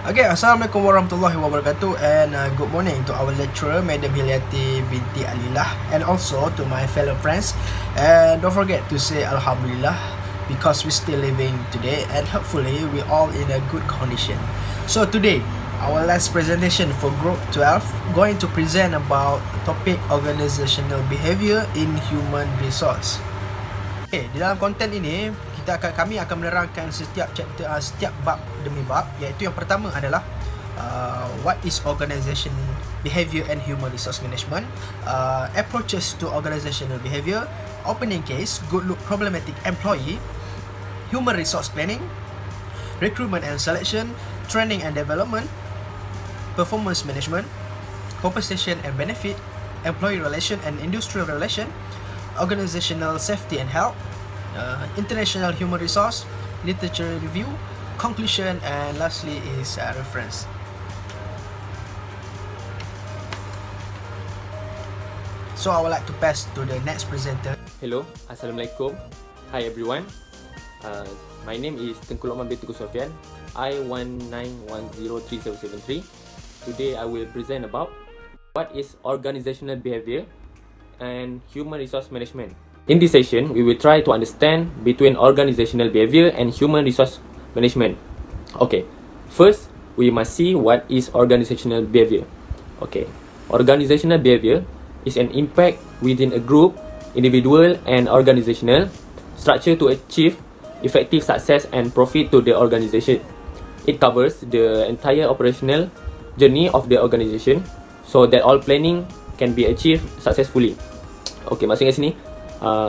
Okay, Assalamualaikum warahmatullahi wabarakatuh, and good morning to our lecturer, Madam Hilyati binti Alilah, and also to my fellow friends. And don't forget to say Alhamdulillah, because we're still living today, and hopefully we're all in a good condition. So today, our last presentation for Group 12 going to present about topic organizational behavior in human resource. Okay, di dalam konten ini kami akan menerangkan setiap chapter, setiap bab demi bab, iaitu yang pertama adalah what is organization behavior and human resource management, approaches to organizational behavior, opening case, good look problematic employee, human resource planning, recruitment and selection, training and development, performance management, compensation and benefit, employee relation and industrial relation, organizational safety and health, international human resource, literature review, conclusion, and lastly is reference. So I would like to pass to the next presenter. Hello, Assalamualaikum. Hi everyone. My name is TENGKU LUKMAN binti SOFIAN, I19103773. Today I will present about what is organizational behavior and human resource management. In this session, we will try to understand between organizational behavior and human resource management. Okay, first we must see what is organizational behavior. Okay, organizational behavior is an impact within a group, individual and organizational structure to achieve effective success and profit to the organization. It covers the entire operational journey of the organization so that all planning can be achieved successfully. Okay, maksudnya sini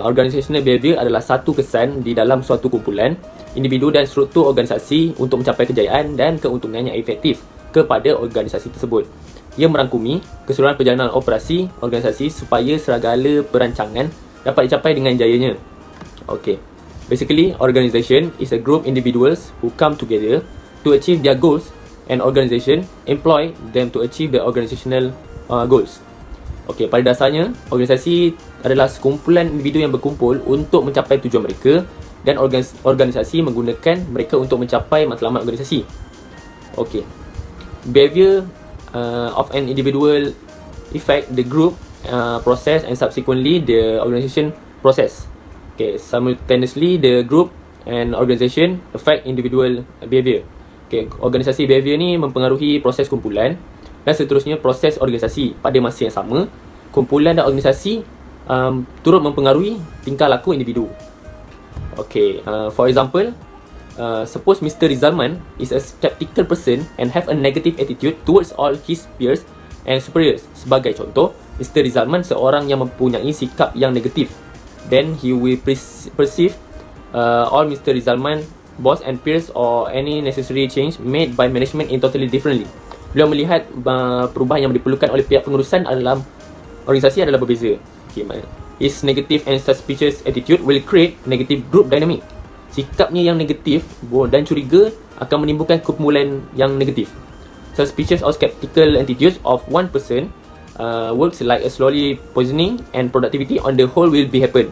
organizational behavior adalah satu kesan di dalam suatu kumpulan, individu dan struktur organisasi untuk mencapai kejayaan dan keuntungan yang efektif kepada organisasi tersebut. Ia merangkumi keseluruhan perjalanan operasi organisasi supaya segala perancangan dapat dicapai dengan jayanya. Okay, basically organization is a group individuals who come together to achieve their goals, and organization employ them to achieve the organizational goals. Okey, pada dasarnya, organisasi adalah sekumpulan individu yang berkumpul untuk mencapai tujuan mereka, dan organisasi menggunakan mereka untuk mencapai matlamat organisasi. Okey. Behavior of an individual affect the group process and subsequently the organization process. Okay, simultaneously the group and organization affect individual behavior. Okay, organisasi behavior ni mempengaruhi proses kumpulan dan seterusnya proses organisasi. Pada masa yang sama, kumpulan dan organisasi turut mempengaruhi tingkah laku individu. Okay, for example, suppose Mr. Sulaiman is a skeptical person and have a negative attitude towards all his peers and superiors. Sebagai contoh, Mr. Sulaiman seorang yang mempunyai sikap yang negatif. Then he will perceive all Mr. Sulaiman, boss and peers or any necessary change made by management in totally differently. Beliau melihat perubahan yang diperlukan oleh pihak pengurusan dalam organisasi adalah berbeza. Okay, his negative and suspicious attitude will create negative group dynamic. Sikapnya yang negatif dan curiga akan menimbulkan kumpulan yang negatif. Suspicious or skeptical attitudes of one person works like a slowly poisoning, and productivity on the whole will be happen.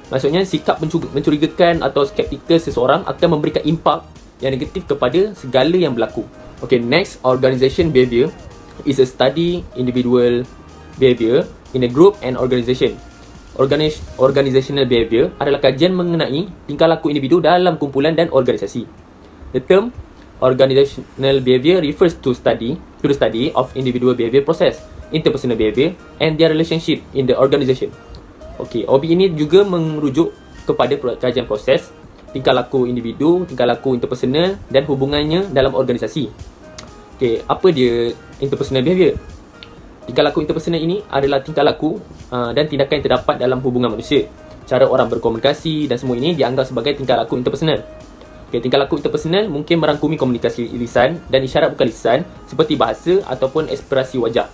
Maksudnya sikap mencurigakan atau skeptikal seseorang akan memberikan impak yang negatif kepada segala yang berlaku. Okay, next, organization behavior is a study individual behavior in a group and organization. Organizational behavior adalah kajian mengenai tingkah laku individu dalam kumpulan dan organisasi. The term organizational behavior refers to the study of individual behavior process, interpersonal behavior and their relationship in the organization. Okay, OB ini juga merujuk kepada kajian proses tingkah laku individu, tingkah laku interpersonal dan hubungannya dalam organisasi. Okay, apa dia interpersonal behavior? Tingkah laku interpersonal ini adalah tingkah laku dan tindakan yang terdapat dalam hubungan manusia. Cara orang berkomunikasi dan semua ini dianggap sebagai tingkah laku interpersonal. Okay, tingkah laku interpersonal mungkin merangkumi komunikasi lisan dan isyarat bukan lisan seperti bahasa ataupun ekspresi wajah.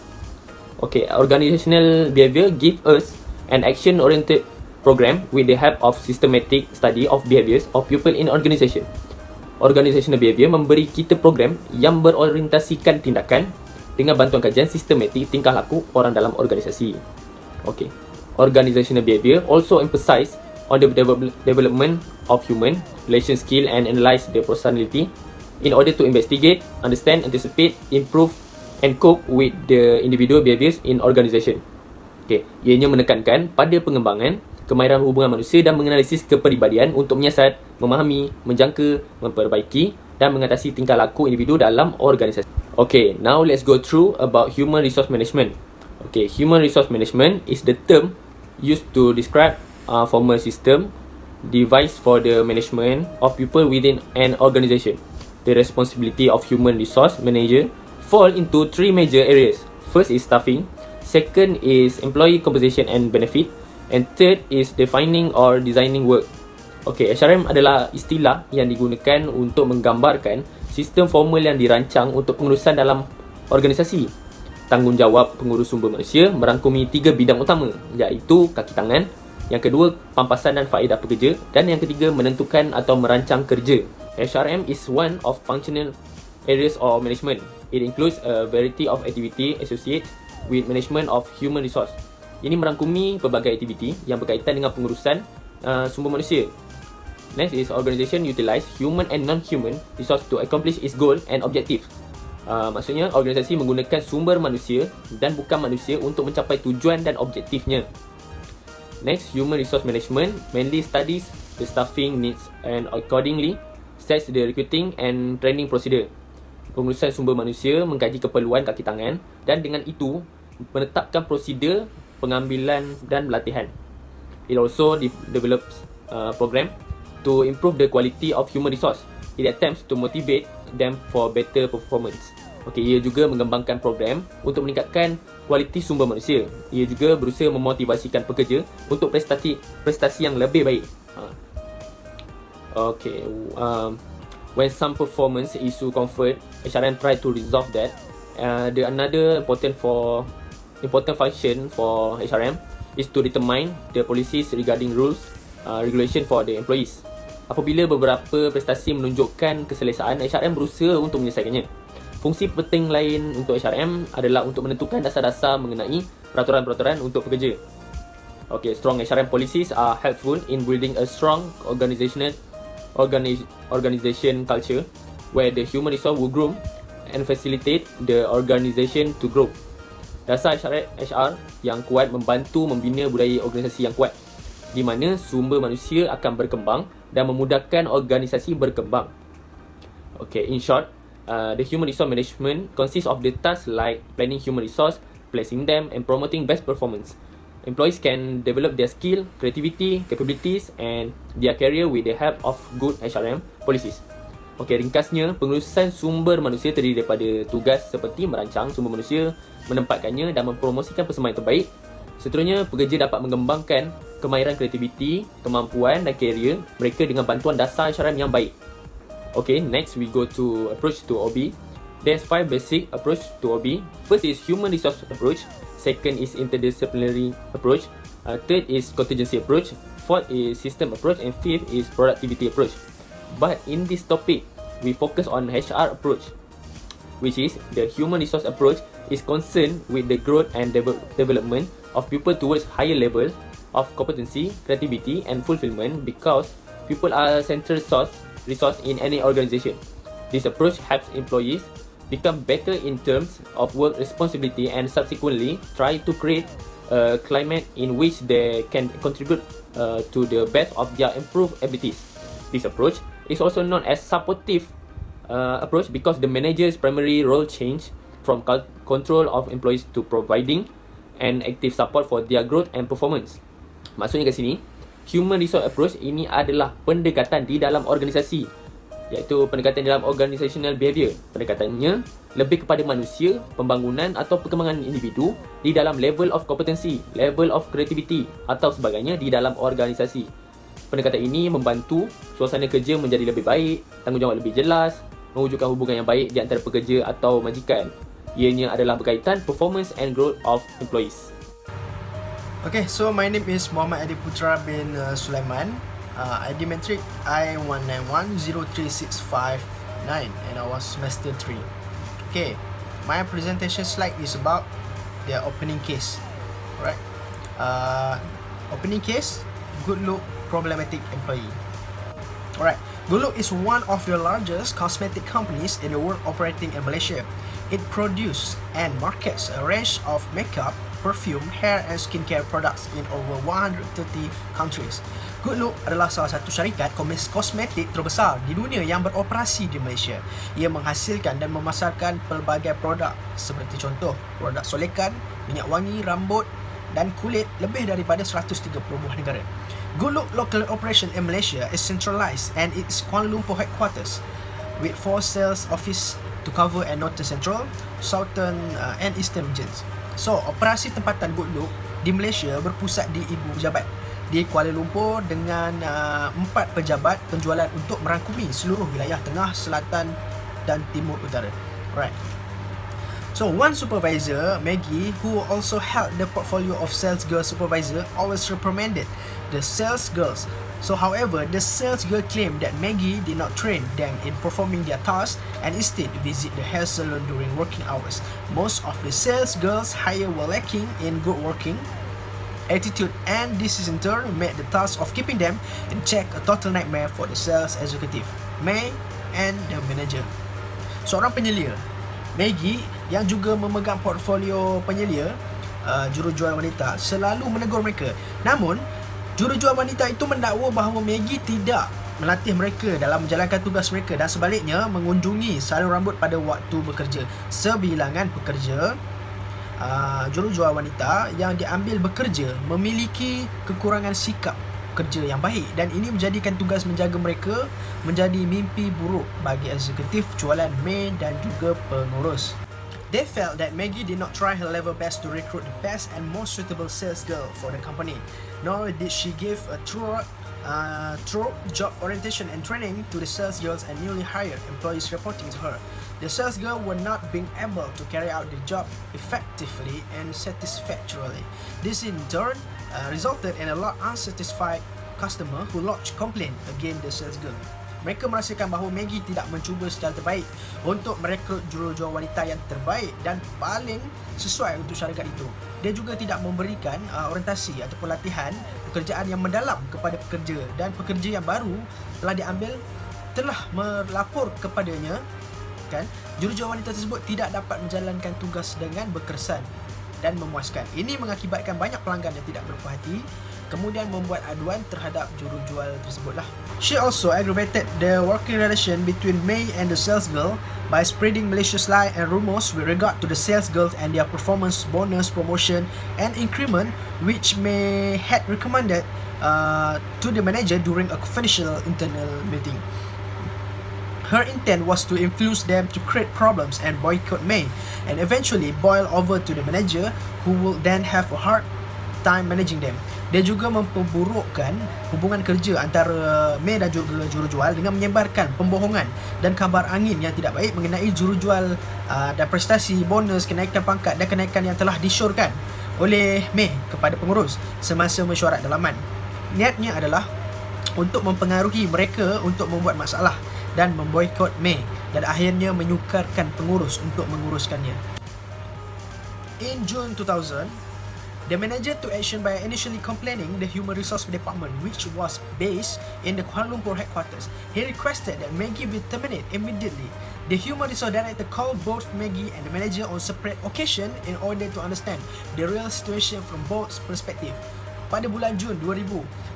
Okay, organizational behavior give us an action-oriented program with the help of systematic study of behaviors of people in organization. Organizational behavior memberi kita program yang berorientasikan tindakan dengan bantuan kajian sistematik tingkah laku orang dalam organisasi. Okay. Organizational behavior also emphasize on the development of human relation skill and analyze their personality in order to investigate, understand, anticipate, improve and cope with the individual behaviours in organisation. Okay, ianya menekankan pada pengembangan kemahiran hubungan manusia dan menganalisis kepribadian untuk menyiasat, memahami, menjangka, memperbaiki dan mengatasi tingkah laku individu dalam organisasi. Okay, now let's go through about human resource management. Okay, human resource management is the term used to describe a formal system devised for the management of people within an organisation. The responsibility of human resource manager fall into three major areas. First is staffing, second is employee compensation and benefit, and third is defining or designing work. Okay, HRM adalah istilah yang digunakan untuk menggambarkan sistem formal yang dirancang untuk pengurusan dalam organisasi. Tanggungjawab pengurus sumber manusia merangkumi 3 bidang utama, iaitu kaki tangan, yang kedua pampasan dan faedah pekerja, dan yang ketiga menentukan atau merancang kerja. HRM is one of functional areas of management. It includes a variety of activity associated with management of human resource. Ini merangkumi pelbagai aktiviti yang berkaitan dengan pengurusan sumber manusia. Next is organisation utilize human and non-human resource to accomplish its goal and objective. Maksudnya organisasi menggunakan sumber manusia dan bukan manusia untuk mencapai tujuan dan objektifnya. Next, human resource management mainly studies the staffing needs and accordingly sets the recruiting and training procedure. Pengurusan sumber manusia mengkaji keperluan kaki tangan dan dengan itu menetapkan prosedur pengambilan dan pelatihan. It also develops program to improve the quality of human resource. It attempts to motivate them for better performance. Okey, ia juga mengembangkan program untuk meningkatkan kualiti sumber manusia. Ia juga berusaha memotivasikan pekerja untuk prestasi yang lebih baik. Okay, when some performance issue conferred, HRM try to resolve that. The another important function for HRM is to determine the policies regarding rules, regulation for the employees. Apabila beberapa prestasi menunjukkan keselesaan, HRM berusaha untuk menyelesaikannya. Fungsi penting lain untuk HRM adalah untuk menentukan dasar-dasar mengenai peraturan-peraturan untuk pekerja. Okay, strong HRM policies are helpful in building a strong organization culture where the human resource will grow and facilitate the organization to grow. Dasar HR yang kuat membantu membina budaya organisasi yang kuat, di mana sumber manusia akan berkembang dan memudahkan organisasi berkembang. Okay, in short, the human resource management consists of the tasks like planning human resource, placing them, and promoting best performance. Employees can develop their skill, creativity, capabilities, and their career with the help of good HRM policies. Okey, ringkasnya, pengurusan sumber manusia terdiri daripada tugas seperti merancang sumber manusia, menempatkannya dan mempromosikan persembahan terbaik. Seterusnya, pekerja dapat mengembangkan kemahiran kreativiti, kemampuan dan karier mereka dengan bantuan dasar HRM yang baik. Okay, next we go to approach to OB. There's 5 basic approach to OB. First is human resource approach. Second is interdisciplinary approach. Third is contingency approach. Fourth is system approach. And fifth is productivity approach. But in this topic, we focus on HR approach, which is the human resource approach is concerned with the growth and development of people towards higher levels of competency, creativity and fulfillment because people are central resource in any organization. This approach helps employees become better in terms of work responsibility and subsequently try to create a climate in which they can contribute to the best of their improved abilities. This approach is also known as supportive approach because the manager's primary role change from control of employees to providing an active support for their growth and performance. Maksudnya kat sini, human resource approach ini adalah pendekatan di dalam organisasi, iaitu pendekatan dalam organizational behavior. Pendekatannya lebih kepada manusia, pembangunan atau perkembangan individu di dalam level of competency, level of creativity atau sebagainya di dalam organisasi. Pendekatan ini membantu suasana kerja menjadi lebih baik, tanggungjawab lebih jelas, mewujudkan hubungan yang baik di antara pekerja atau majikan. Ianya adalah berkaitan performance and growth of employees. Okay, so my name is Muhammad Aiedil Putera bin Sulaiman. ID metric I1910365 9 and I was semester 3. Okay, my presentation slide is about the opening case. Alright, opening case, good look, problematic employee. Alright, Good Look is one of the largest cosmetic companies in the world operating in Malaysia. It produces and markets a range of makeup, perfume, hair and skincare products in over 130 countries. Good Look adalah salah satu syarikat kosmetik terbesar di dunia yang beroperasi di Malaysia. Ia menghasilkan dan memasarkan pelbagai produk seperti contoh produk solekan, minyak wangi, rambut dan kulit lebih daripada 130 buah negara. Good Look local operation in Malaysia is centralized and its Kuala Lumpur headquarters with 4 sales office to cover and Northern Central, Southern and Eastern regions. So, operasi tempatan Good Look di Malaysia berpusat di Ibu Pejabat di Kuala Lumpur dengan 4 pejabat penjualan untuk merangkumi seluruh wilayah tengah, selatan dan timur utara. Right. So, one supervisor, Maggie, who also held the portfolio of sales girl supervisor, always reprimanded the sales girls. So, however, the sales girl claimed that Maggie did not train them in performing their tasks and instead visit the hair salon during working hours. Most of the sales girls hired were lacking in good working attitude, and this is in turn made the task of keeping them in check a total nightmare for the sales executive, May and the manager. Seorang penyelia, Maggie, yang juga memegang portfolio penyelia jurujual wanita, selalu menegur mereka. Namun, jurujual wanita itu mendakwa bahawa Maggie tidak melatih mereka dalam menjalankan tugas mereka dan sebaliknya mengunjungi salon rambut pada waktu bekerja. Sebilangan pekerja jurujual wanita yang diambil bekerja memiliki kekurangan sikap kerja yang baik dan ini menjadikan tugas menjaga mereka menjadi mimpi buruk bagi eksekutif jualan May dan juga pengurus. They felt that Maggie did not try her level best to recruit the best and most suitable sales girl for the company, nor did she give a true job orientation and training to the sales girls and newly hired employees reporting to her. The sales girl were not being able to carry out the job effectively and satisfactorily. This in turn resulted in a lot unsatisfied customer who lodged complaint against the sales girl. Mereka merasakan bahawa Maggie tidak mencuba secara terbaik untuk merekrut jurujual wanita yang terbaik dan paling sesuai untuk syarikat itu. Dia juga tidak memberikan orientasi ataupun latihan pekerjaan yang mendalam kepada pekerja dan pekerja yang baru telah diambil telah melapor kepadanya kan jurujual wanita tersebut tidak dapat menjalankan tugas dengan berkesan dan memuaskan. Ini mengakibatkan banyak pelanggan yang tidak berpuas hati kemudian membuat aduan terhadap jurujual tersebutlah. She also aggravated the working relation between May and the sales girl by spreading malicious lies and rumors with regard to the sales girls and their performance bonus, promotion and increment which May had recommended to the manager during a confidential internal meeting. Her intent was to influence them to create problems and boycott May and eventually boil over to the manager who will then have a hard time managing them. Dia juga memperburukkan hubungan kerja antara May dan juga jurujual dengan menyebarkan pembohongan dan kabar angin yang tidak baik mengenai jurujual dan prestasi, bonus, kenaikan pangkat dan kenaikan yang telah disyorkan oleh May kepada pengurus semasa mesyuarat dalaman. Niatnya adalah untuk mempengaruhi mereka untuk membuat masalah dan memboikot May dan akhirnya menyukarkan pengurus untuk menguruskannya. In June 2000, the manager took action by initially complaining the Human Resource Department, which was based in the Kuala Lumpur headquarters. He requested that Maggie be terminated immediately. The Human Resource Director called both Maggie and the manager on separate occasion in order to understand the real situation from both perspectives. Pada bulan Jun 2000,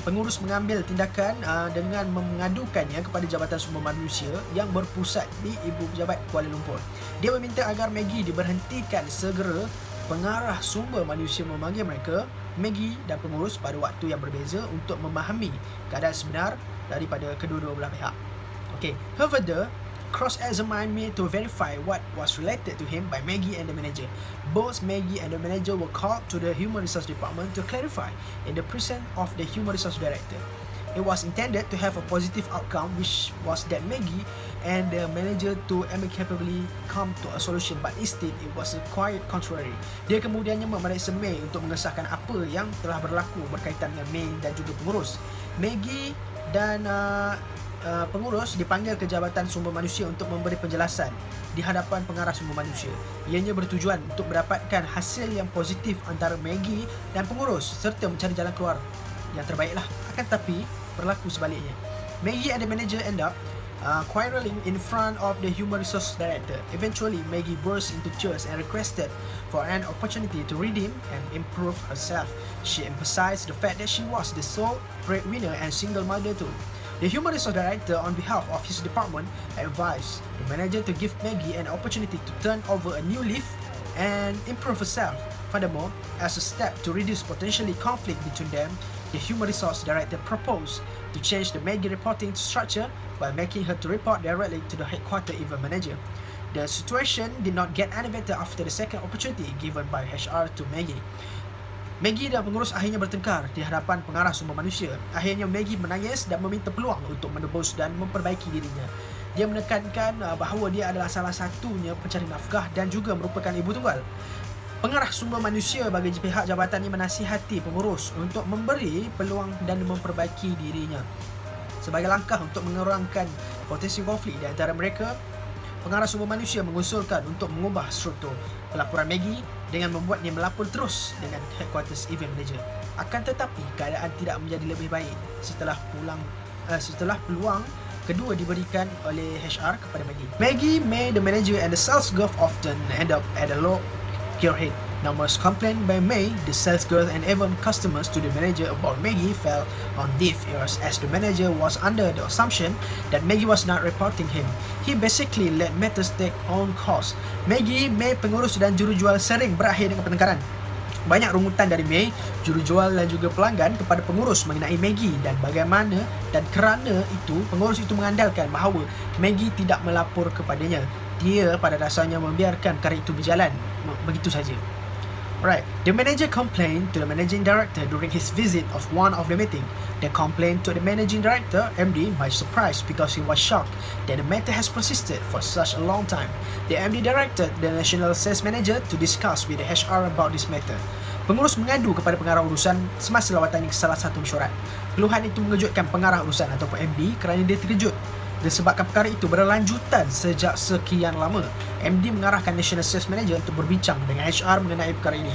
pengurus mengambil tindakan dengan mengadukannya kepada Jabatan Sumber Manusia yang berpusat di Ibu Pejabat Kuala Lumpur. Dia meminta agar Maggie diberhentikan segera. Pengarah sumber manusia memanggil mereka, Maggie dan pengurus pada waktu yang berbeza untuk memahami keadaan sebenar daripada kedua-dua belah pihak. Okay, further cross-examined me to verify what was related to him by Maggie and the manager. Both Maggie and the manager were called to the Human Resource Department to clarify in the presence of the Human Resource Director. It was intended to have a positive outcome, which was that Maggie and the manager to amicably come to a solution, but instead it was quite contrary. Dia kemudiannya memeriksa May untuk mengesahkan apa yang telah berlaku berkaitan dengan May dan juga pengurus. Maggie dan pengurus dipanggil ke Jabatan Sumber Manusia untuk memberi penjelasan di hadapan pengarah sumber manusia. Ianya bertujuan untuk mendapatkan hasil yang positif antara Maggie dan pengurus serta mencari jalan keluar yang terbaiklah. Akan tetapi berlaku sebaliknya. Maggie and the manager end up quarreling in front of the human resource director. Eventually, Maggie burst into tears and requested for an opportunity to redeem and improve herself. She emphasized the fact that she was the sole breadwinner and single mother too. The human resource director, on behalf of his department, advised the manager to give Maggie an opportunity to turn over a new leaf and improve herself. Furthermore, as a step to reduce potentially conflict between them, the human resource director proposed to change the Maggie reporting structure by making her to report directly to the headquarter event manager. The situation did not get any better after the second opportunity given by HR to Maggie. Maggie dan pengurus akhirnya bertengkar di hadapan pengarah sumber manusia. Akhirnya Maggie menangis dan meminta peluang untuk menebus dan memperbaiki dirinya. Dia menekankan bahawa dia adalah salah satunya pencari nafkah dan juga merupakan ibu tunggal. Pengarah sumber manusia bagi pihak jabatan ini menasihati pengurus untuk memberi peluang dan memperbaiki dirinya. Sebagai langkah untuk mengurangkan potensi konflik di antara mereka, pengarah sumber manusia mengusulkan untuk mengubah struktur pelaporan Maggie dengan membuatnya melapor terus dengan headquarters event manager. Akan tetapi, keadaan tidak menjadi lebih baik setelah peluang kedua diberikan oleh HR kepada Maggie. Maggie, May, the manager and the sales girl often end up at a low gearhead. Numerous complaints by May, the sales girl, and even customers to the manager about Maggie fell on deaf ears as the manager was under the assumption that Maggie was not reporting him. He basically let matters take own course. Maggie, May, pengurus dan jurujual sering berakhir dengan pertengkaran. Banyak rungutan dari May, jurujual dan juga pelanggan kepada pengurus mengenai Maggie dan bagaimana dan kerana itu pengurus itu mengandalkan bahawa Maggie tidak melapor kepadanya. Dia pada dasarnya membiarkan karya itu berjalan begitu saja. Right. The manager complained to the managing director during his visit of one of the meeting. The complaint to the managing director, MD, by surprise because he was shocked that the matter has persisted for such a long time. The MD directed the national sales manager to discuss with the HR about this matter. Pengurus mengadu kepada pengarah urusan semasa lawatannya ke salah satu mesyuarat. Keluhan itu mengejutkan pengarah urusan ataupun MD kerana dia terkejut disebabkan perkara itu berlanjutan sejak sekian lama. MD mengarahkan National Sales Manager untuk berbincang dengan HR mengenai perkara ini.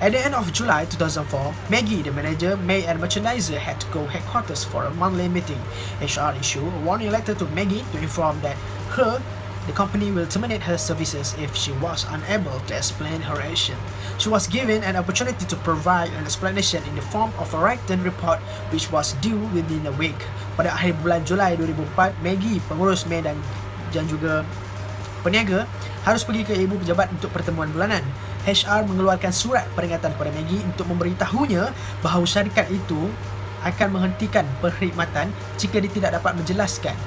At the end of July 2004, Maggie, the manager, May and merchandiser had to go headquarters for a monthly meeting. HR issued a warning letter to Maggie to inform that the company will terminate her services if she was unable to explain her action. She was given an opportunity to provide an explanation in the form of a written report which was due within a week. Pada akhir bulan Julai 2004, Maggie, pengurus May dan juga peniaga harus pergi ke ibu pejabat untuk pertemuan bulanan. HR mengeluarkan surat peringatan kepada Maggie untuk memberitahunya bahawa syarikat itu akan menghentikan perkhidmatan jika dia tidak dapat menjelaskan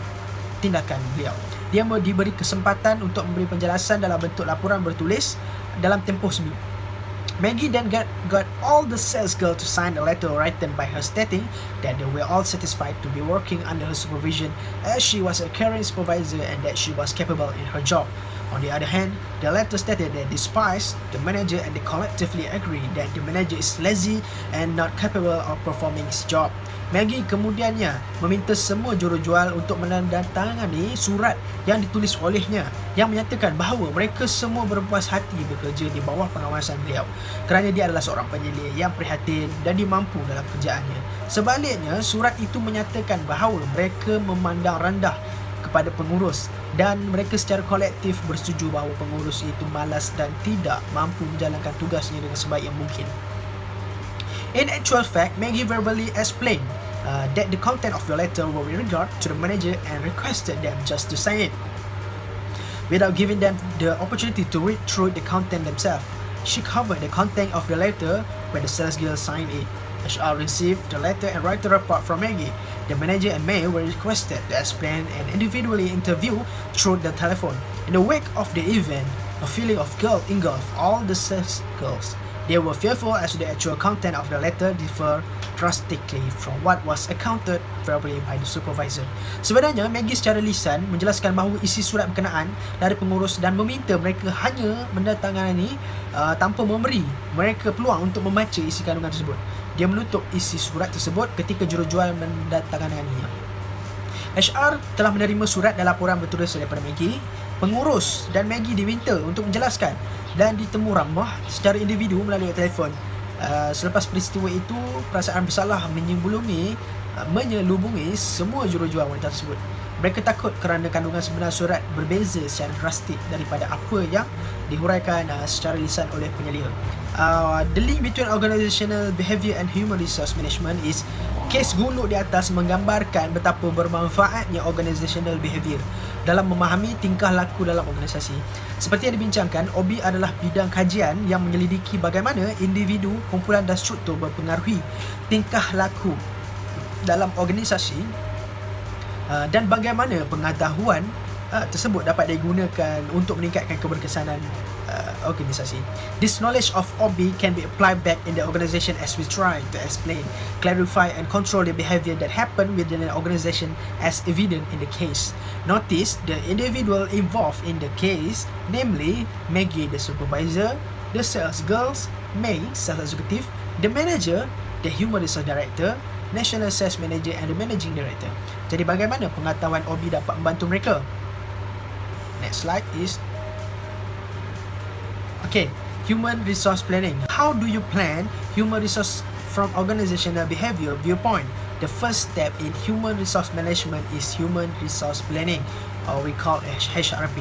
tindakan beliau. Dia diberi kesempatan untuk memberi penjelasan dalam bentuk laporan bertulis dalam tempoh seminggu. Maggie then got all the sales girl to sign a letter written by her stating that they were all satisfied to be working under her supervision as she was a caring supervisor and that she was capable in her job. On the other hand, the letter stated that despite the manager and they collectively agree that the manager is lazy and not capable of performing his job. Maggie kemudiannya meminta semua jurujual untuk menandatangani surat yang ditulis olehnya yang menyatakan bahawa mereka semua berpuas hati bekerja di bawah pengawasan beliau kerana dia adalah seorang penyelia yang prihatin dan dia mampu dalam kerjaannya. Sebaliknya, surat itu menyatakan bahawa mereka memandang rendah kepada pengurus dan mereka secara kolektif bersetuju bahawa pengurus itu malas dan tidak mampu menjalankan tugasnya dengan sebaik yang mungkin. In actual fact, Maggie verbally explained that the content of the letter were in regard to the manager and requested them just to sign it without giving them the opportunity to read through the content themselves. She covered the content of the letter when the sales girl signed it. HR received the letter and wrote a report from Maggie. The manager and May were requested to explain and individually interview through the telephone. In the wake of the event, a feeling of guilt engulfed all the sales girls. They were fearful as the actual content of the letter differed drastically from what was accounted verbally by the supervisor. Sebenarnya, Maggie secara lisan menjelaskan bahawa isi surat berkenaan dari pengurus dan meminta mereka hanya mendatangani tanpa memberi mereka peluang untuk membaca isi kandungan tersebut. Dia menutup isi surat tersebut ketika jurujual mendatanganinya. HR telah menerima surat dan laporan bertulis daripada Maggie. Pengurus dan Maggie diminta untuk menjelaskan dan ditemu ramah secara individu melalui telefon. Selepas peristiwa itu, perasaan bersalah menyembulungi menyelubungi semua jurujual wanita tersebut. Mereka takut kerana kandungan sebenar surat berbeza secara drastik daripada apa yang dihuraikan secara lisan oleh penyelia. The link between organizational behavior and human resource management is kes gunung di atas menggambarkan betapa bermanfaatnya organizational behavior dalam memahami tingkah laku dalam organisasi. Seperti yang dibincangkan, OB adalah bidang kajian yang menyelidiki bagaimana individu, kumpulan dan struktur berpengaruhi tingkah laku dalam organisasi dan bagaimana pengetahuan tersebut dapat digunakan untuk meningkatkan keberkesanan organisasi. This knowledge of OB can be applied back in the organisation as we try to explain, clarify and control the behavior that happen within an organisation as evident in the case. Notice the individual involved in the case, namely Maggie the supervisor, the sales girls, May sales executive, the manager, the human resource director, national sales manager and the managing director. Jadi bagaimana pengetahuan OB dapat membantu mereka? Next slide is human resource planning. How do you plan human resource from organizational behavior viewpoint? The first step in human resource management is human resource planning, or we call it HRP.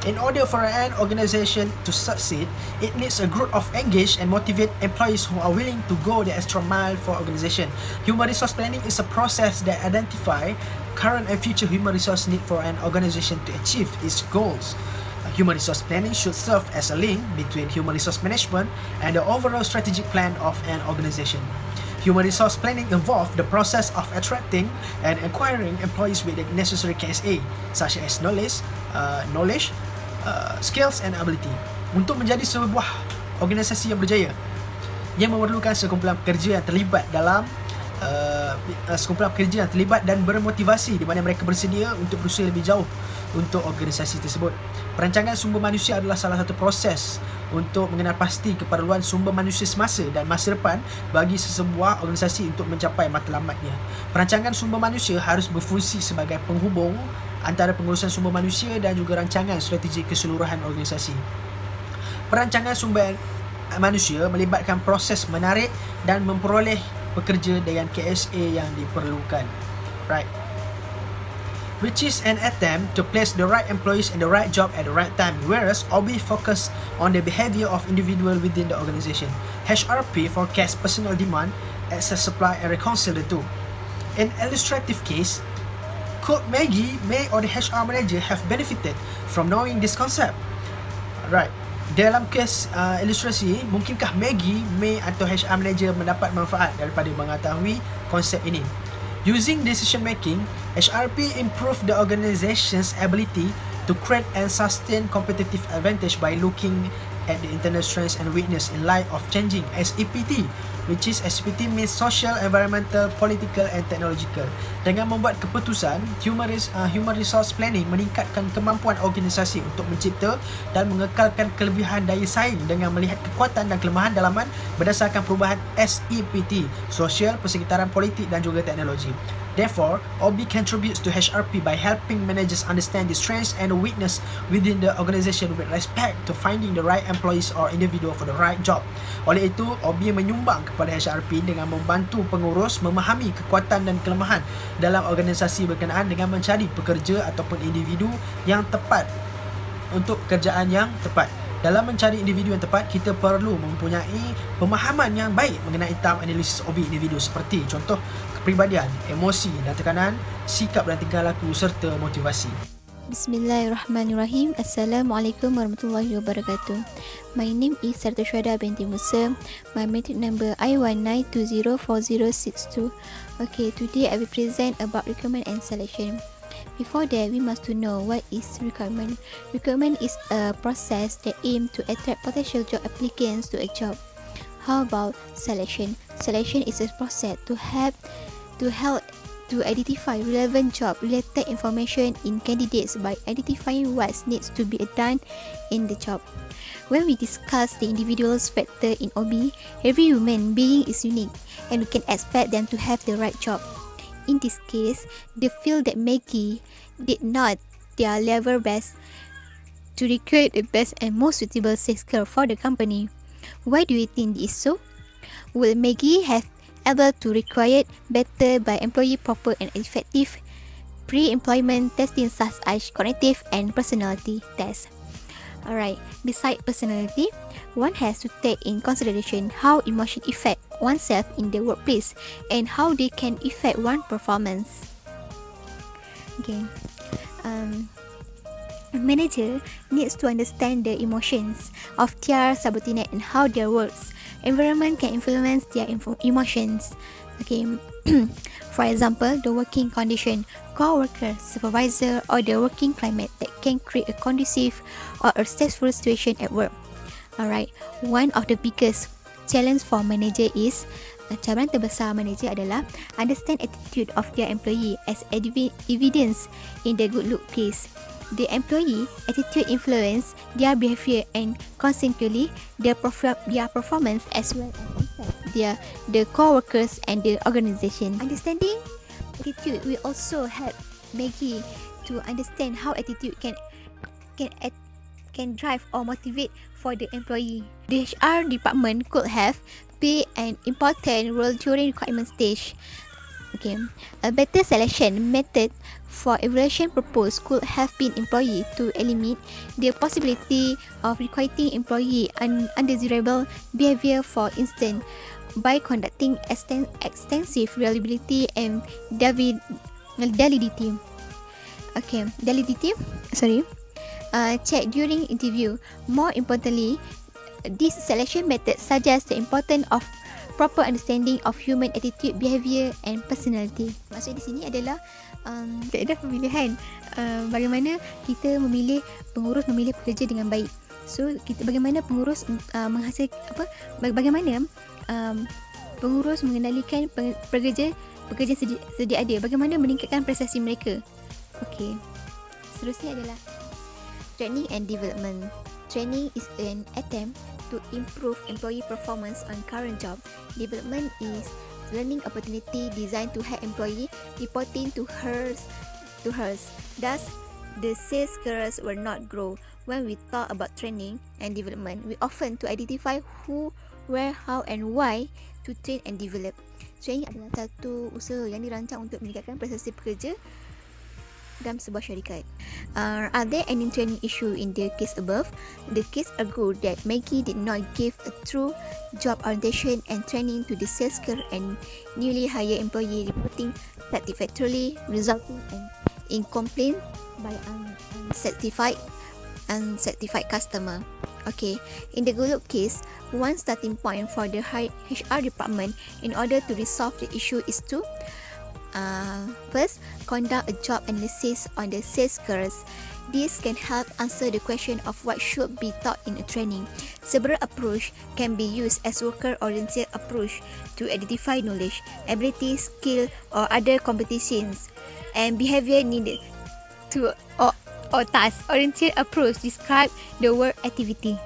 In order for an organization to succeed, it needs a group of engaged and motivated employees who are willing to go the extra mile for organization. Human resource planning is a process that identifies current and future human resource need for an organization to achieve its goals. Human resource planning should serve as a link between human resource management and the overall strategic plan of an organization. Human resource planning involves the process of attracting and acquiring employees with the necessary KSA, such as knowledge, skills and ability. Untuk menjadi sebuah organisasi yang berjaya, ia memerlukan sekumpulan pekerja yang terlibat dan bermotivasi di mana mereka bersedia untuk berusaha lebih jauh untuk organisasi tersebut. Perancangan sumber manusia adalah salah satu proses untuk mengenal pasti keperluan sumber manusia semasa dan masa depan bagi sesebuah organisasi untuk mencapai matlamatnya. Perancangan sumber manusia harus berfungsi sebagai penghubung antara pengurusan sumber manusia dan juga rancangan strategi keseluruhan organisasi. Perancangan sumber manusia melibatkan proses menarik dan memperoleh pekerja dengan KSA yang diperlukan. Right. Which is an attempt to place the right employees in the right job at the right time, whereas OB focus on the behavior of individual within the organization. HRP forecast personal demand, excess supply and reconcile the two. In illustrative case, could Maggie, May or the HR manager have benefited from knowing this concept? Right. Dalam kes ilustrasi, mungkinkah Maggie, May atau HR manager mendapat manfaat daripada mengetahui konsep ini? Using decision making, HRP improve the organization's ability to create and sustain competitive advantage by looking at the internal strengths and weakness in light of changing SEPT, which is SEPT means social, environmental, political and technological. Dengan membuat keputusan, human resource planning meningkatkan kemampuan organisasi untuk mencipta dan mengekalkan kelebihan daya saing dengan melihat kekuatan dan kelemahan dalaman berdasarkan perubahan SEPT, sosial, persekitaran, politik dan juga teknologi. Therefore, OB contributes to HRP by helping managers understand the strengths and weakness within the organization with respect to finding the right employees or individual for the right job. Oleh itu, OB menyumbang kepada HRP dengan membantu pengurus memahami kekuatan dan kelemahan dalam organisasi berkenaan dengan mencari pekerja ataupun individu yang tepat untuk pekerjaan yang tepat. Dalam mencari individu yang tepat, kita perlu mempunyai pemahaman yang baik mengenai tahap analisis OB individu seperti contoh kepribadian, emosi dan tekanan, sikap dan tingkah laku serta motivasi. Bismillahirrahmanirrahim. Assalamualaikum warahmatullahi wabarakatuh. My name is SYUHADA binti MUSA. My matric number I19204062. Okay, today I will present about recruitment and selection. Before that, we must to know what is recruitment. Recruitment is a process that aims to attract potential job applicants to a job. How about selection? Selection is a process to help to identify relevant job-related information in candidates by identifying what needs to be done in the job. When we discuss the individual's factor in OB, every human being is unique and we can expect them to have the right job. In this case, they feel that Maggie did not their level best to recruit the best and most suitable sales girl for the company. Why do you think this is so? Will Maggie have able to require better by employee proper and effective pre-employment testing such as cognitive and personality tests. Alright, beside personality, one has to take in consideration how emotion affect oneself in the workplace and how they can affect one's performance. Okay. A manager needs to understand the emotions of their subordinate and how their works environment can influence their emotions. Okay. For example, the working condition, co-worker, supervisor, or the working climate that can create a conducive or a stressful situation at work. Alright, one of the biggest challenge for manager is cabaran terbesar manager adalah understand attitude of their employee as evidence in the good look case. The employee attitude influence their behavior and consequently their performance as well as the co-workers and the organization. Understanding attitude will also help Maggie to understand how attitude can drive or motivate for the employee. The HR department could have played an important role during requirement stage. Okay, a better selection method for evaluation purpose could have been employed to eliminate the possibility of requiting employee undesirable behavior, for instance, by conducting extensive reliability and validity. Okay, validity. Check during interview. More importantly, this selection method suggests the importance of proper understanding of human attitude, behavior and personality. Maksud di sini adalah ada pemilihan bagaimana kita memilih pengurus memilih pekerja dengan baik. So kita bagaimana pengurus bagaimana pengurus mengendalikan pekerja sedia ada, bagaimana meningkatkan prestasi mereka. Okey. Seterusnya adalah training and development. Training is an attempt to improve employee performance on current job. Development is learning opportunity designed to help employee reporting to hers. Thus, the sales skills will not grow. When we talk about training and development, we often to identify who, where, how and why to train and develop. Training adalah satu usaha yang dirancang untuk meningkatkan prestasi pekerja dalam sebuah syarikat. Are there any training issue in the case above? The case argued that Maggie did not give a true job orientation and training to the sales skill and newly hired employee reporting satisfactorily, resulting in complaint by unsatisfied customer. Okay, in the Golub case, one starting point for the HR department in order to resolve the issue is to first, conduct a job analysis on the sales skills. This can help answer the question of what should be taught in a training. Several approach can be used as worker-oriented approach to identify knowledge, ability, skill or other competitions and behavior needed to or task-oriented approach describe the work activity.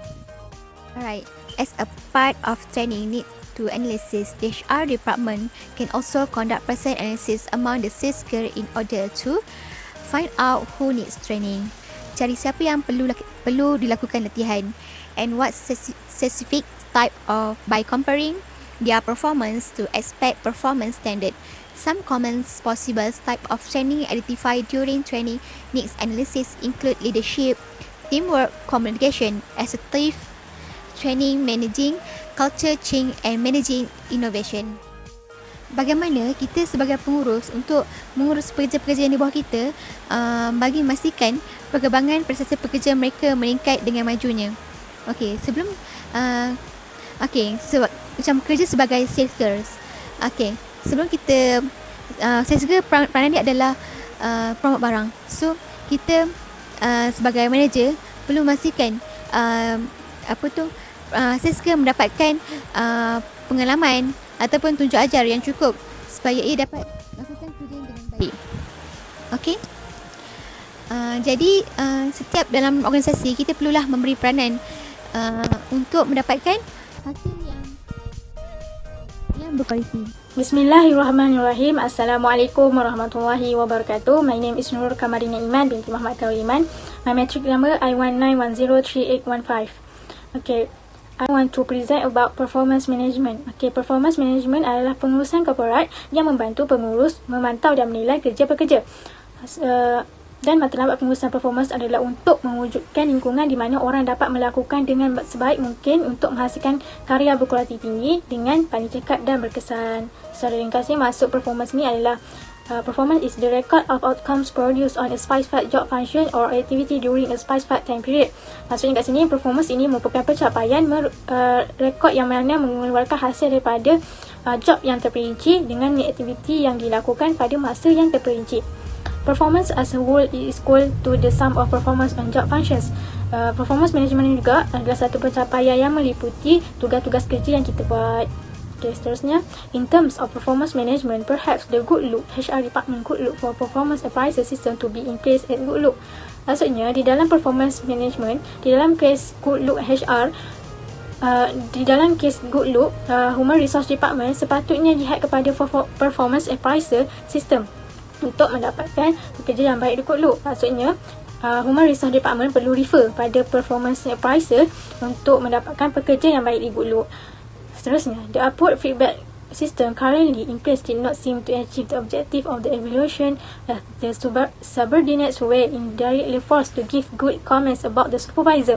Alright, as a part of training need to analysis, the HR department can also conduct person analysis among the sales skill in order to find out who needs training. Cari siapa yang perlu dilakukan latihan and what specific type of by comparing their performance to expect performance standard. Some common possible type of training identified during training needs analysis include leadership, teamwork, communication, assertive training, managing culture change and managing innovation. Bagaimana kita sebagai pengurus untuk mengurus pekerja-pekerja yang di bawah kita bagi memastikan perkembangan prestasi pekerja mereka meningkat dengan majunya. Okey, sebelum macam kerja sebagai sales girls. Okey, sebelum kita sales girl peranan dia adalah promote barang. So kita sebagai manager perlu memastikan sales girl mendapatkan pengalaman ataupun tunjuk ajar yang cukup supaya ia dapat lakukan kerja dengan baik. Okey. Jadi setiap dalam organisasi kita perlulah memberi peranan untuk mendapatkan hasil yang berkualiti. Bismillahirrahmanirrahim. Assalamualaikum warahmatullahi wabarakatuh. My name is NURUL KHAIRULIMAN binti Muhammad KHAIRULIMAN. My metric number I19103815. Okay. I want to present about performance management. Okay, performance management adalah pengurusan korporat yang membantu pengurus memantau dan menilai kerja pekerja. Dan matlamat pengurusan performance adalah untuk mewujudkan lingkungan di mana orang dapat melakukan dengan sebaik mungkin untuk menghasilkan karya berkualiti tinggi dengan paling cekap dan berkesan. Secara ringkasnya, maksud performance ni adalah performance is the record of outcomes produced on a specified job function or activity during a specified time period. Maksudnya kat sini, performance ini merupakan pencapaian rekod yang mana mengeluarkan hasil daripada job yang terperinci dengan aktiviti yang dilakukan pada masa yang terperinci. Performance as a whole is equal to the sum of performance on job functions. Performance management juga adalah satu pencapaian yang meliputi tugas-tugas kerja yang kita buat. Okay, seterusnya, in terms of performance management, perhaps the good look HR department could look for performance appraisal system to be in place at good look. Maksudnya, di dalam performance management, di dalam case good look HR, di dalam case good look, human resource department sepatutnya lihat kepada performance appraisal system untuk mendapatkan pekerja yang baik di good look. Maksudnya, human resource department perlu refer pada performance appraisal untuk mendapatkan pekerja yang baik di good look. Seterusnya, the upward feedback system currently in place did not seem to achieve the objective of the evaluation, as the subordinates were indirectly forced to give good comments about the supervisor.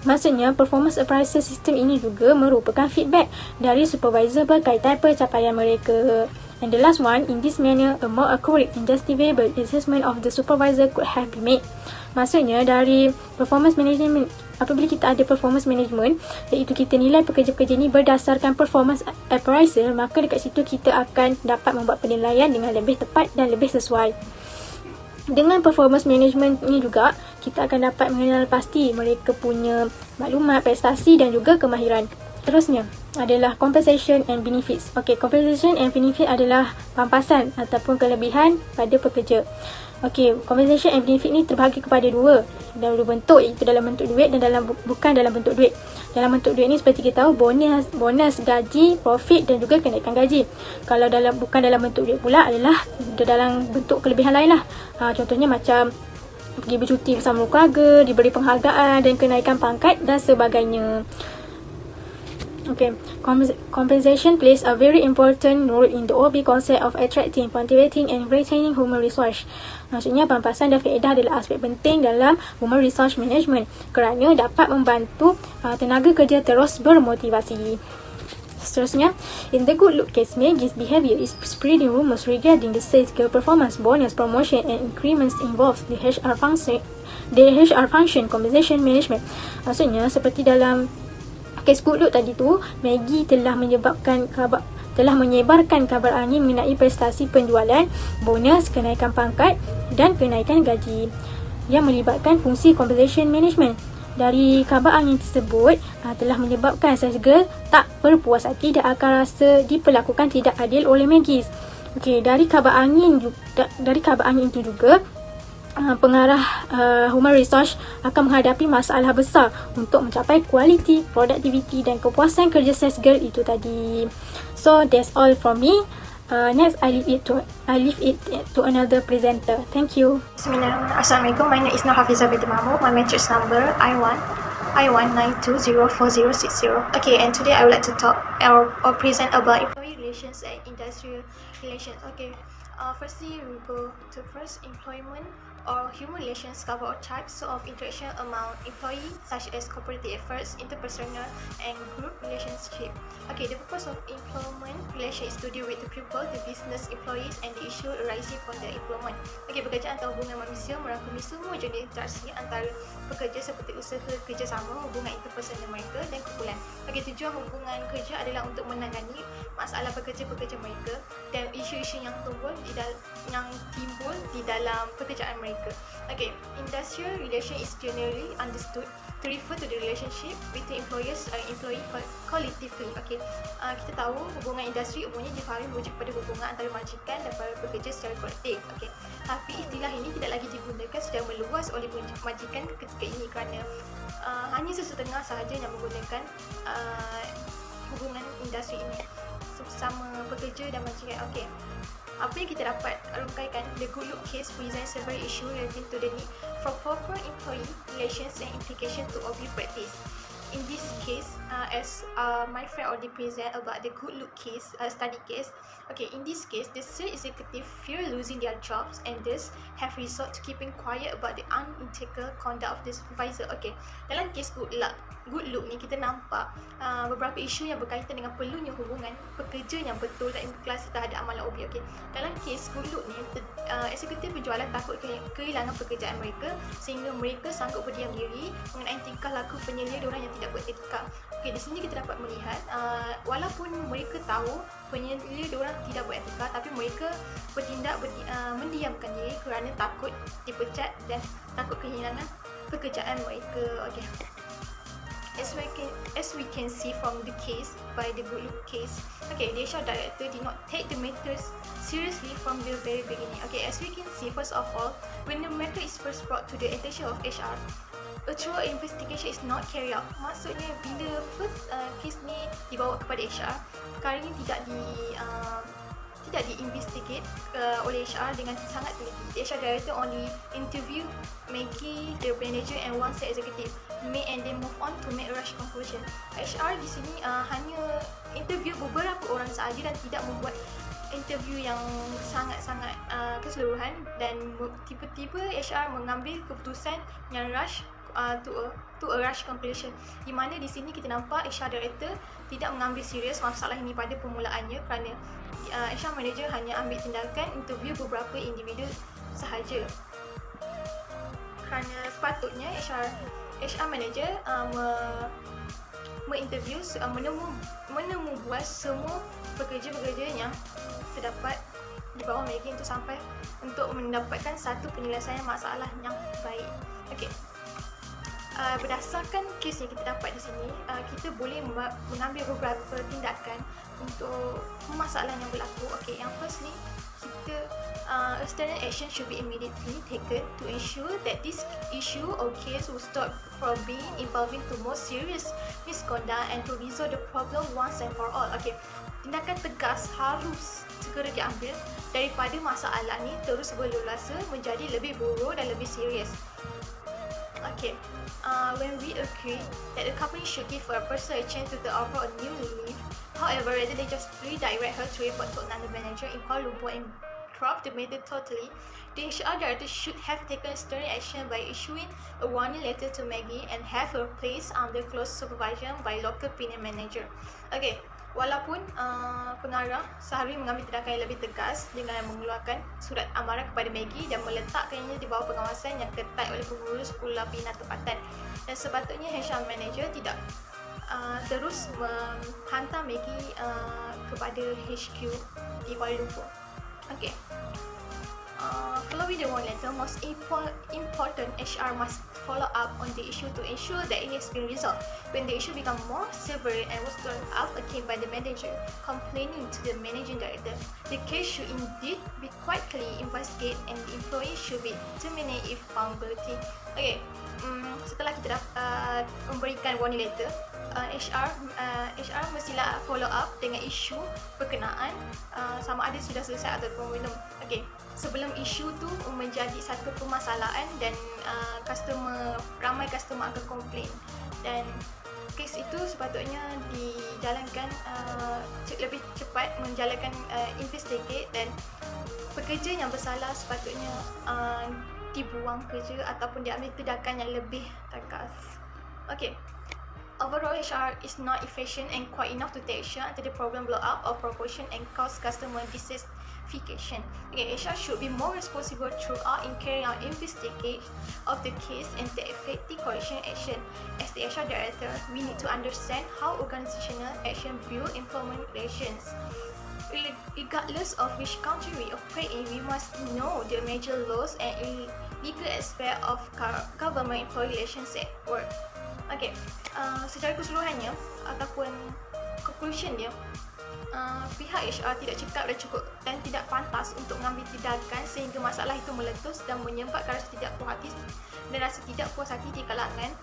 Maksudnya, performance appraisal system ini juga merupakan feedback dari supervisor berkaitan pencapaian mereka. And the last one, in this manner, a more accurate and justifiable assessment of the supervisor could have been made. Maksudnya, dari performance management, apabila kita ada performance management, iaitu kita nilai pekerja-pekerja ni berdasarkan performance appraisal, maka dekat situ kita akan dapat membuat penilaian dengan lebih tepat dan lebih sesuai. Dengan performance management ni juga, kita akan dapat mengenal pasti mereka punya maklumat, prestasi dan juga kemahiran. Terusnya adalah compensation and benefits. Okey, compensation and benefit adalah pampasan ataupun kelebihan pada pekerja. Okey, compensation and benefit ni terbahagi kepada dua bentuk, iaitu dalam bentuk duit dan bukan dalam bentuk duit. Dalam bentuk duit ni seperti kita tahu, bonus, gaji, profit dan juga kenaikan gaji. Kalau bukan dalam bentuk duit pula adalah dalam bentuk kelebihan lain lah. Contohnya macam pergi bercuti bersama keluarga, diberi penghargaan dan kenaikan pangkat dan sebagainya. Okay, compensation plays a very important role in the OB concept of attracting, motivating and retaining human resource. Maksudnya, pampasan dan faedah adalah aspek penting dalam human resource management kerana dapat membantu tenaga kerja terus bermotivasi. Seterusnya, in the good look case, Maggie's behavior is spreading rumors regarding the sales skill performance, bonus, promotion and increments involves the HR function compensation management. Maksudnya, seperti dalam kes good look tadi tu, Maggie telah menyebarkan kabar angin mengenai prestasi penjualan, bonus, kenaikan pangkat dan kenaikan gaji yang melibatkan fungsi compensation management. Dari kabar angin tersebut telah menyebabkan sales girl tak berpuas hati dan akan rasa diperlakukan tidak adil oleh Maggie. Okey, dari kabar angin itu juga pengarah human resource akan menghadapi masalah besar untuk mencapai kualiti, produktiviti dan kepuasan kerja sales girl itu tadi. So that's all from me. Next, I leave it to another presenter. Thank you. Bismillahirrahmanirrahim. Assalamualaikum. My name is NURHAFIZAH binti Mahmud. My matrix number I1924060. Okay, and today I would like to talk or present about employee relations and industrial relations. Okay. Firstly, we go to first employment or human relations cover all types of interaction among employees such as cooperative efforts, interpersonal and group relationship. Okay, the purpose of employment relation is to deal with the people, the business employees and the issue arising from the employment. Okay, bekerja antara hubungan manusia merangkumi semua jenis interaksi antara pekerja seperti usaha kerjasama, hubungan interpersonal mereka dan kumpulan. Okay, tujuan hubungan kerja adalah untuk menangani masalah pekerja-pekerja mereka dan isu-isu yang timbul di dalam pekerjaan mereka. Okay, industrial relation is generally understood to refer to the relationship between employers and employee collectively. Okay, kita tahu hubungan industri umumnya difahami merujuk pada hubungan antara majikan dan para pekerja secara kolektif. Okay, tapi istilah ini tidak lagi digunakan secara meluas oleh majikan ketika ini kerana hanya sesetengah sahaja yang menggunakan hubungan industri ini sama pekerja dan majikan. Okay, apa yang kita dapat rungkaikan, the good look case presents several issues relating to the need for proper employee relations and implication to OB practice. In this case, as my friend already present about the good look case, study case. Okay, in this case, the sales executive fear losing their jobs and thus have resort to keeping quiet about the unethical conduct of the supervisor. Okay, dalam case good look ni kita nampak beberapa isu yang berkaitan dengan perlunya hubungan pekerja yang betul dan ikhlas terhadap amalan OB. Okay, dalam case good look ni, eksekutif penjualan takut kehilangan pekerjaan mereka sehingga mereka sanggup berdiam diri mengenai tingkah laku penyelia diorang yang tidak beretika. Okay, di sini kita dapat melihat walaupun mereka tahu penyelia diorang tidak beretika, tapi mereka bertindak mendiamkan diri kerana takut dipecat dan takut kehilangan pekerjaan mereka. Okay, as we can see from the case by the good look case, okay, the HR director did not take the matters seriously from the very beginning. Okay, as we can see, first of all, when the matter is first brought to the attention of HR, a thorough investigation is not carried out. Maksudnya bila first case ni dibawa kepada HR, perkara ni tidak diinvestigate oleh HR dengan sangat teliti. The HR director only interview Maggie, the manager and one sales executive, and then move on to make a rush conclusion. HR di sini hanya interview beberapa orang sahaja dan tidak membuat interview yang sangat-sangat keseluruhan, dan tiba-tiba HR mengambil keputusan yang rush to a rush conclusion, di mana di sini kita nampak HR director tidak mengambil serius masalah ini pada permulaannya kerana HR manager hanya ambil tindakan interview beberapa individu sahaja. Kerana sepatutnya HR manager menginterview menemu buas semua pekerja-pekerja yang terdapat di bawah Maggie untuk mendapatkan satu penyelesaian masalah yang baik. Okey. Berdasarkan kes yang kita dapat di sini, kita boleh mengambil beberapa tindakan untuk masalah yang berlaku. Okey, yang first ni a standard action should be immediately taken to ensure that this issue or case will stop from being evolving to more serious misconduct and to resolve the problem once and for all. Okay, tindakan tegas harus segera diambil daripada masalah ni terus berlulasa menjadi lebih buruk dan lebih serius. Okay, when we agree that the company should give a person a chance to offer a new leave, however, rather than just redirect her to report to another manager in Kuala Lumpur and drop the matter totally, the HR director should have taken stern action by issuing a warning letter to Maggie and have her placed under close supervision by local penal manager. Okay, walaupun pengarah seharusnya mengambil tindakan yang lebih tegas dengan mengeluarkan surat amaran kepada Maggie dan meletakkannya di bawah pengawasan yang ketat oleh pengurus Pulau Bina tempatan, dan sepatutnya HR manager tidak terus menghantar Maggie kepada HQ di Kuala Lumpur. Okay. Following the warning letter, most important, HR must follow up on the issue to ensure that it has been resolved. When the issue become more severe and was turned up again by the manager complaining to the managing director, the case should indeed be quite clearly investigated and the employee should be terminated if found guilty. Okay, setelah kita memberikan warning letter, HR mestilah follow up dengan isu berkenaan sama ada sudah selesai ataupun belum. Okay, sebelum isu tu menjadi satu permasalahan dan ramai customer akan komplain, dan kes itu sepatutnya dijalankan lebih cepat, menjalankan investigate, dan pekerja yang bersalah sepatutnya dibuang kerja ataupun diambil tindakan yang lebih tegas. Okay, overall HR is not efficient and quite enough to take action until the problem blow up or proportion and cause customer dissatisfaction. Okay, HR should be more responsible throughout in carrying out investigation of the case and take effective correction action. As the HR director, we need to understand how organizational action build employment relations. Regardless of which country we operate in, we must know the major laws and legal aspect of government employee relations at work. Okay, secara keseluruhannya ataupun conclusion dia, pihak HR tidak cekap dan cukup dan tidak pantas untuk mengambil tindakan sehingga masalah itu meletus dan menyebabkan rasa tidak puas hati dan rasa tidak puas hati di kalangan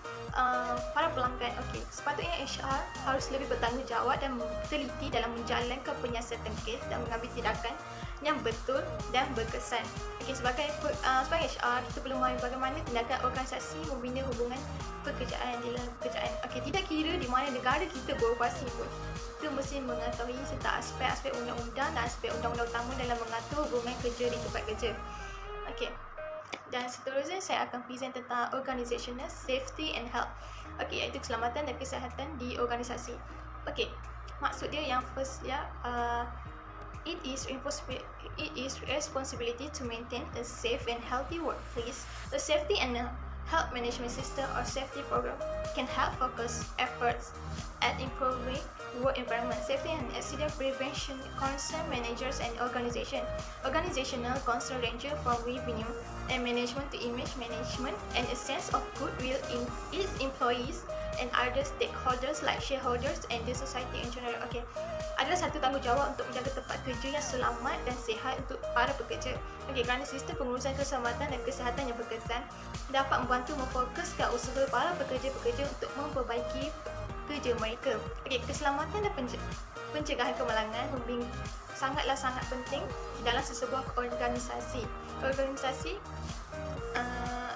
para pelanggan. Okey, sepatutnya HR harus lebih bertanggungjawab dan teliti dalam menjalankan penyiasatan kes dan mengambil tindakan yang betul dan berkesan. Okey, sebagai HR, kita perlu memahami bagaimana tindakan organisasi membina hubungan pekerjaan di dalam pekerjaan. Okey, tidak kira di mana negara kita beroperasi pun, kita mesti mengetahui serta aspek-aspek undang-undang dan aspek undang-undang utama dalam mengatur hubungan kerja di tempat kerja. Okey. Dan seterusnya saya akan present tentang organizational safety and health. Okey, iaitu keselamatan dan kesihatan di organisasi. Okey, maksud dia yang first ya, it is responsibility to maintain a safe and healthy workplace. The safety and health management system or safety program can help focus efforts at improving work environment, safety and accident prevention concern managers and organization. Organizational concern range from revenue and management to image management and a sense of goodwill in its employees and other stakeholders like shareholders and the society in general. Okay, adalah satu tanggungjawab untuk menjaga tempat kerja yang selamat dan sihat untuk para pekerja. Okay, kerana sistem pengurusan keselamatan dan kesihatan yang berkesan dapat membantu memfokuskan usaha para pekerja-pekerja untuk memperbaiki kerja mereka. Okay, keselamatan dan pencegahan kemalangan sangat penting di dalam sesebuah organisasi. Organisasi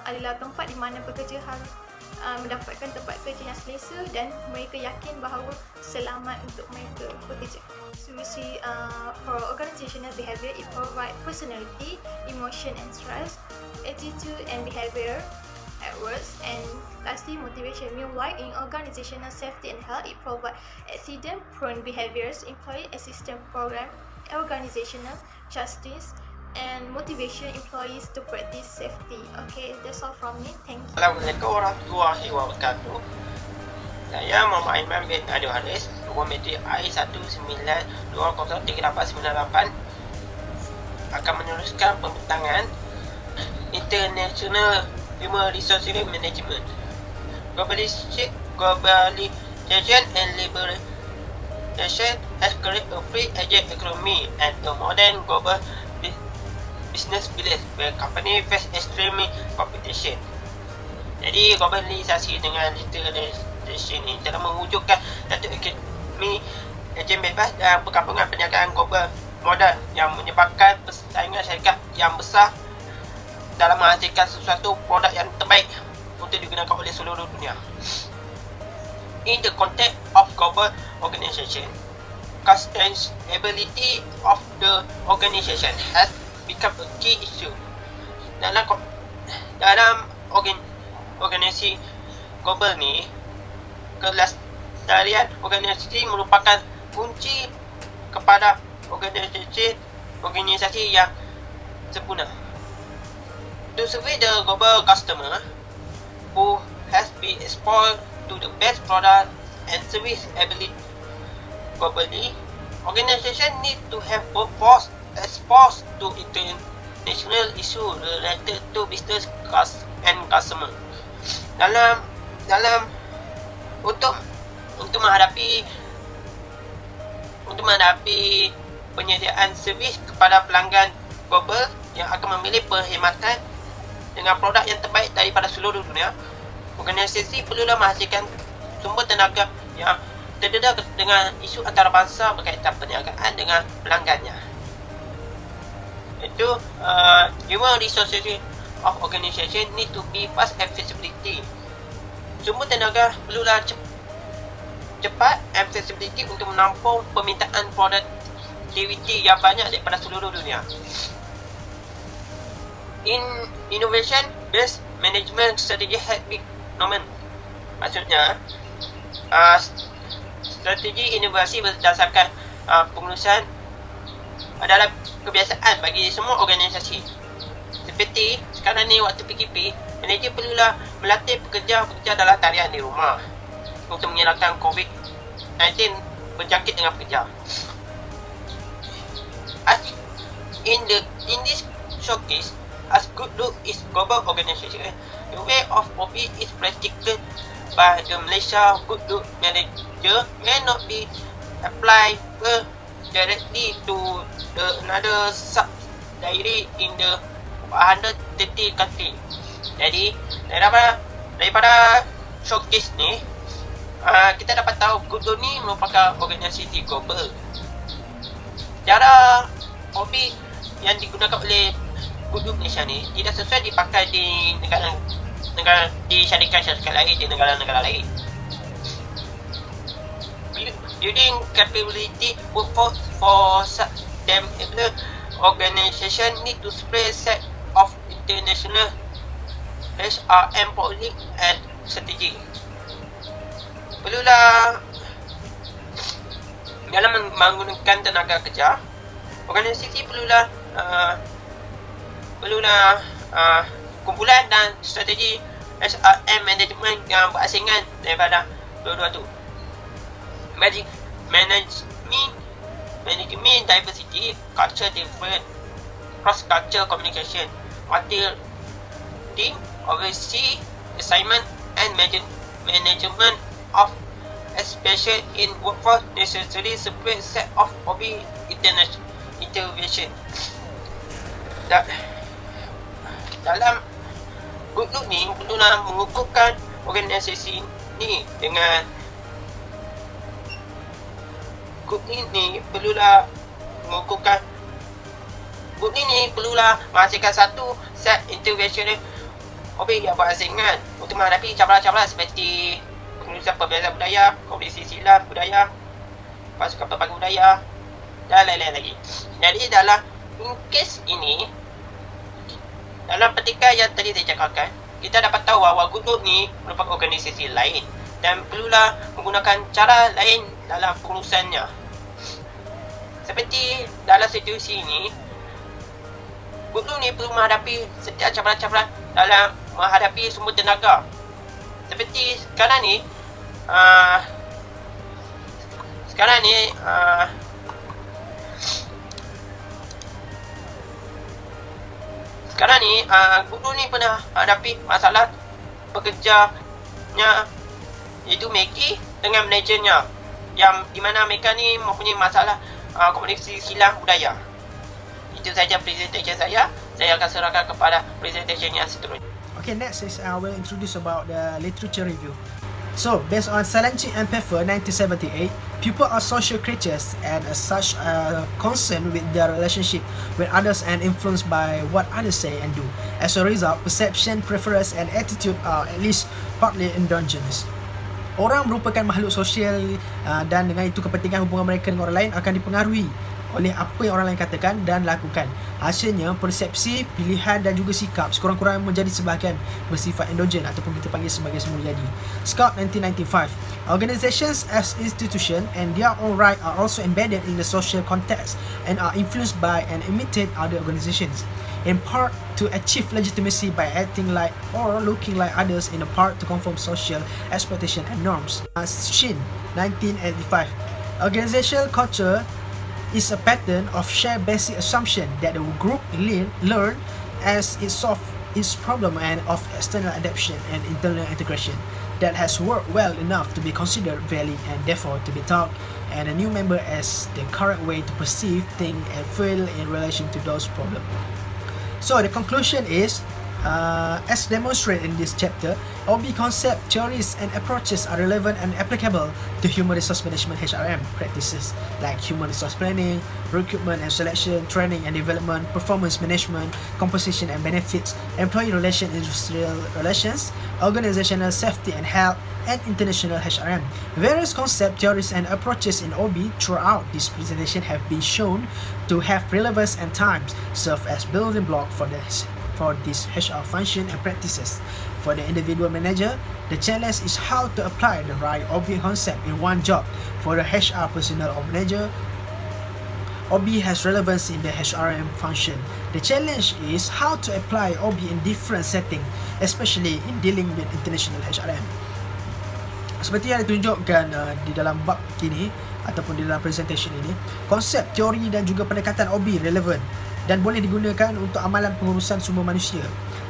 adalah tempat di mana pekerja harus mendapatkan tempat kerja yang selesa dan mereka yakin bahawa selamat untuk mereka bekerja. So we see for organizational behavior, it provide personality, emotion and stress, attitude and behavior at work, and lastly motivation. Meanwhile, in organizational safety and health, it provide accident-prone behaviors, employee assistance program, organizational justice, and motivation employees to practice safety. Okay, that's all from me. Thank you. Assalamualaikum warahmatullahi wabarakatuh. Saya Muhammad AIMAN bin ABDUL HARITH, Metrik I192038898 akan meneruskan pembentangan International Human Resource Management, Globalization and Liberalization has created a free agent economy and a modern global business village where company face extreme competition. Jadi globalisasi dengan liberalization ini telah mewujudkan satu ekonomi ejen bebas dan perkampungan perniagaan global modal yang menyebabkan persaingan syarikat yang besar dalam menghasilkan sesuatu produk yang terbaik untuk digunakan oleh seluruh dunia. In the context of global organization, sustainability of the organization has become a key issue. Dalam organisasi global ni, kelestarian organisasi merupakan kunci kepada organisasi yang sempurna. To serve the global customer who has been exposed to the best product and service ability globally, organization need to have purpose exposed to international issue related to business and customer. Untuk menghadapi penyediaan servis kepada pelanggan global yang akan memilih perkhidmatan dengan produk yang terbaik daripada seluruh dunia, organisasi perlulah menghasilkan sumber tenaga yang terdedah dengan isu antarabangsa berkaitan perniagaan dengan pelanggannya. Itu human resources of organization need to be fast and flexibility. Sumber tenaga perlulah cepat and flexibility untuk menampung permintaan productivity yang banyak daripada seluruh dunia. In innovation based management strategy has been known. Maksudnya strategi inovasi berdasarkan pengurusan adalah kebiasaan bagi semua organisasi. Seperti sekarang ni waktu PKP, manager perlulah melatih pekerja-pekerja dalam talian di rumah untuk mengelakkan COVID-19 berjangkit dengan pekerja. In this showcase, as good look is global organization, the way of OP is practiced by the Malaysia good look manager may not be applied directly to another subsidiary in the 130 country. Jadi daripada showcase ni, kita dapat tahu good look ni merupakan organisasi global. Cara OP yang digunakan oleh good look Malaysia ni tidak sesuai dipakai di negara di syarikat-syarikat lain, di negara-negara lain. Building capability workforce for sustainable organisation need to spread set of international HRM policy and strategy. Perlulah dalam menggunakan tenaga kerja, organisasi perlulah kumpulan dan strategi SRM management yang berasingan daripada dua-dua tu. Management diversity, culture different, cross-culture communication, material team, oversee assignment and management of especially in workforce necessary separate set of OB intervention. Dalam good look ni perlulah mengukuhkan organisasi ni dengan good ni perlulah mengukuhkan good ni perlulah menghasilkan satu set intervention OB yang berasingan untuk menghadapi cabaran-cabaran seperti pengurusan perbezaan budaya, kompetisi silam budaya, pasukan pelbagai budaya dan lain-lain lagi. Jadi dalam case ini, dalam petikan yang tadi saya cakapkan, kita dapat tahu bahawa good look ni merupakan organisasi lain dan perlulah menggunakan cara lain dalam pengurusannya. Seperti dalam situasi ini, good look ni perlu menghadapi setiap cabaran-cabaran dalam menghadapi sumber tenaga. Seperti sekarang ni, guru ni pernah hadapi masalah pekerjanya, iaitu Maggie dengan manajernya, yang di mana mereka ni mempunyai masalah komunikasi silang budaya. Itu saja presentation saya. Saya akan serahkan kepada presentation yang seterusnya. Okay, next is I will introduce about the literature review. So, based on Salanci and Pfeffer 1978, people are social creatures and as such are concerned with their relationship with others and influenced by what others say and do. As a result, perception, preference and attitude are at least partly endogenous. Orang merupakan makhluk sosial dan dengan itu kepentingan hubungan mereka dengan orang lain akan dipengaruhi oleh apa yang orang lain katakan dan lakukan. Hasilnya, persepsi, pilihan dan juga sikap sekurang-kurangnya menjadi sebahagian bersifat endogen ataupun kita panggil sebagai semula jadi. Scott 1995. Organizations as institution and their own right are also embedded in the social context and are influenced by and imitate other organizations, in part to achieve legitimacy by acting like or looking like others, in a part to conform social expectation and norms. Shin 1985. Organizational culture is a pattern of shared basic assumption that the group learn as it solves its problem and of external adaptation and internal integration that has worked well enough to be considered valid and therefore to be taught and a new member as the correct way to perceive, think and feel in relation to those problems. So the conclusion is, as demonstrated in this chapter, OB concept, theories and approaches are relevant and applicable to human resource management HRM practices like human resource planning, recruitment and selection, training and development, performance management, composition and benefits, employee relations, industrial relations, organizational safety and health, and international HRM. Various concept, theories and approaches in OB throughout this presentation have been shown to have relevance and times serve as building block for this HR function and practices. For the individual manager, the challenge is how to apply the right OB concept in one job. For the HR personnel or manager, OB has relevance in the HRM function. The challenge is how to apply OB in different settings, especially in dealing with international HRM. Seperti yang ditunjukkan di dalam bab ini ataupun di dalam presentation ini, konsep, teori dan juga pendekatan OB relevan dan boleh digunakan untuk amalan pengurusan sumber manusia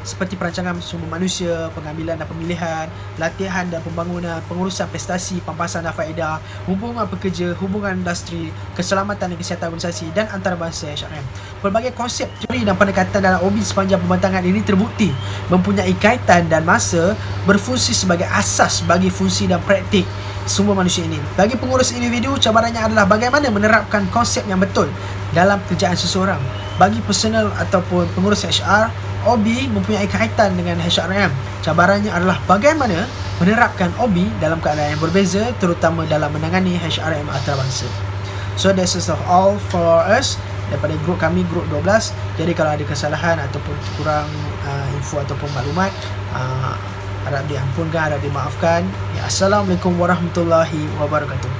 seperti perancangan sumber manusia, pengambilan dan pemilihan, latihan dan pembangunan, pengurusan prestasi, pampasan dan faedah, hubungan pekerja, hubungan industri, keselamatan dan kesihatan organisasi dan antarabangsa HRM. Pelbagai konsep, teori dan pendekatan dalam OB sepanjang pembentangan ini terbukti mempunyai kaitan dan masa berfungsi sebagai asas bagi fungsi dan praktik sumber manusia ini. Bagi pengurus individu, cabarannya adalah bagaimana menerapkan konsep yang betul dalam pekerjaan seseorang. Bagi personal ataupun pengurus HR, OB mempunyai kaitan dengan HRM. Cabarannya adalah bagaimana menerapkan OB dalam keadaan yang berbeza, terutama dalam menangani HRM antarabangsa. So this is all for us daripada grup kami, grup 12. Jadi kalau ada kesalahan ataupun kurang info ataupun maklumat, harap diampunkan, harap dimaafkan. Ya, Assalamualaikum warahmatullahi wabarakatuh.